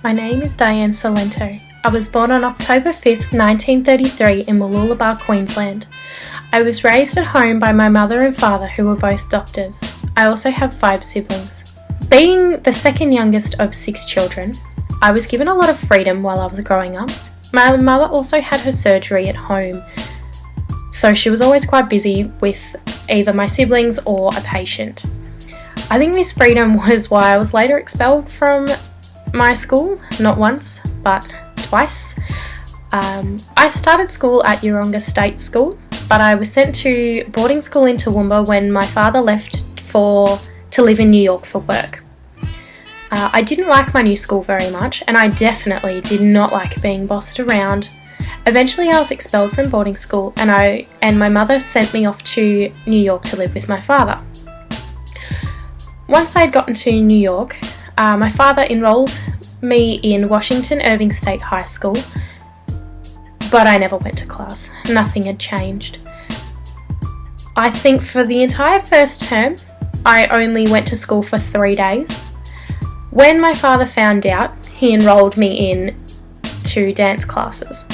My name is Diane Cilento. I was born on October 5th, 1933 in Mooloolaba, Queensland. I was raised at home by my mother and father who were both doctors. I also have 5 siblings. Being the second youngest of 6 children, I was given a lot of freedom while I was growing up. My mother also had her surgery at home, so she was always quite busy with either my siblings or a patient. I think this freedom was why I was later expelled from my school, not once, but twice. I started school at Yeronga State School, but I was sent to boarding school in Toowoomba when my father left to live in New York for work. I didn't like my new school very much, and I definitely did not like being bossed around. Eventually I was expelled from boarding school, and my mother sent me off to New York to live with my father. Once I had gotten to New York, my father enrolled me in Washington Irving State High School, but I never went to class. Nothing had changed. I think for the entire first term, I only went to school for 3 days. When my father found out, he enrolled me in 2 dance classes.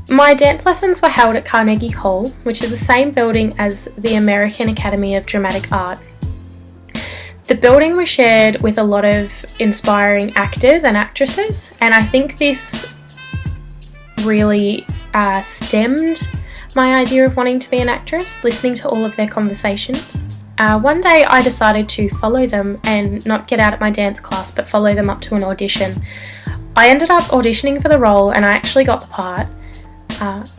My dance lessons were held at Carnegie Hall, which is the same building as the American Academy of Dramatic Art. The building was shared with a lot of inspiring actors and actresses, and I think this really stemmed my idea of wanting to be an actress, listening to all of their conversations. One day I decided to follow them and not get out of my dance class, but follow them up to an audition. I ended up auditioning for the role and I actually got the part.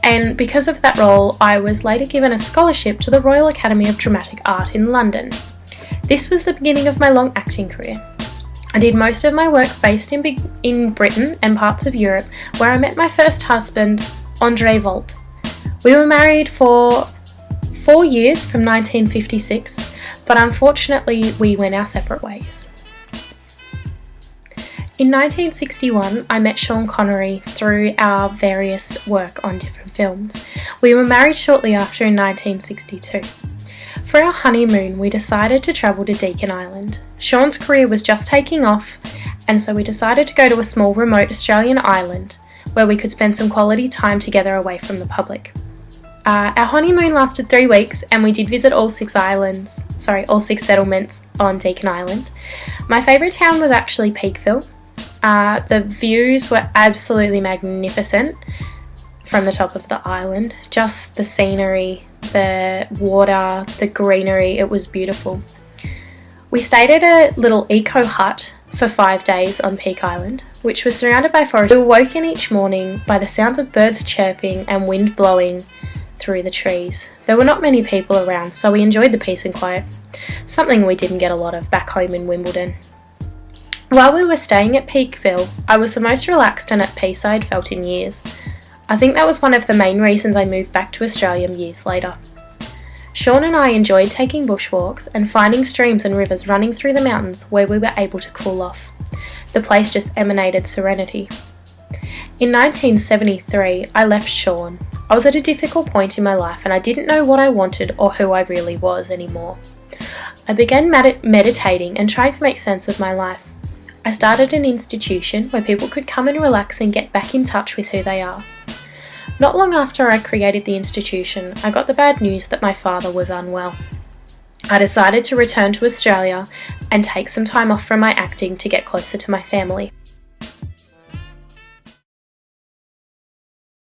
And because of that role, I was later given a scholarship to the Royal Academy of Dramatic Art in London. This was the beginning of my long acting career. I did most of my work based in Britain and parts of Europe, where I met my first husband, Andre Volt. We were married for 4 years from 1956, but unfortunately we went our separate ways. In 1961, I met Sean Connery through our various work on different films. We were married shortly after in 1962. For our honeymoon, we decided to travel to Deakin Island. Sean's career was just taking off, and so we decided to go to a small remote Australian island where we could spend some quality time together away from the public. Our honeymoon lasted 3 weeks, and we did visit all 6 settlements on Deakin Island. My favourite town was actually Peakville. The views were absolutely magnificent from the top of the island. Just the scenery, the water, the greenery, it was beautiful. We stayed at a little eco hut for 5 days on Peak Island, which was surrounded by forest. We were woken each morning by the sounds of birds chirping and wind blowing through the trees. There were not many people around, so we enjoyed the peace and quiet, something we didn't get a lot of back home in Wimbledon. While we were staying at Peakville, I was the most relaxed and at peace I had felt in years. I think that was one of the main reasons I moved back to Australia years later. Sean and I enjoyed taking bushwalks and finding streams and rivers running through the mountains where we were able to cool off. The place just emanated serenity. In 1973, I left Sean. I was at a difficult point in my life and I didn't know what I wanted or who I really was anymore. I began meditating and trying to make sense of my life. I started an institution where people could come and relax and get back in touch with who they are. Not long after I created the institution, I got the bad news that my father was unwell. I decided to return to Australia and take some time off from my acting to get closer to my family.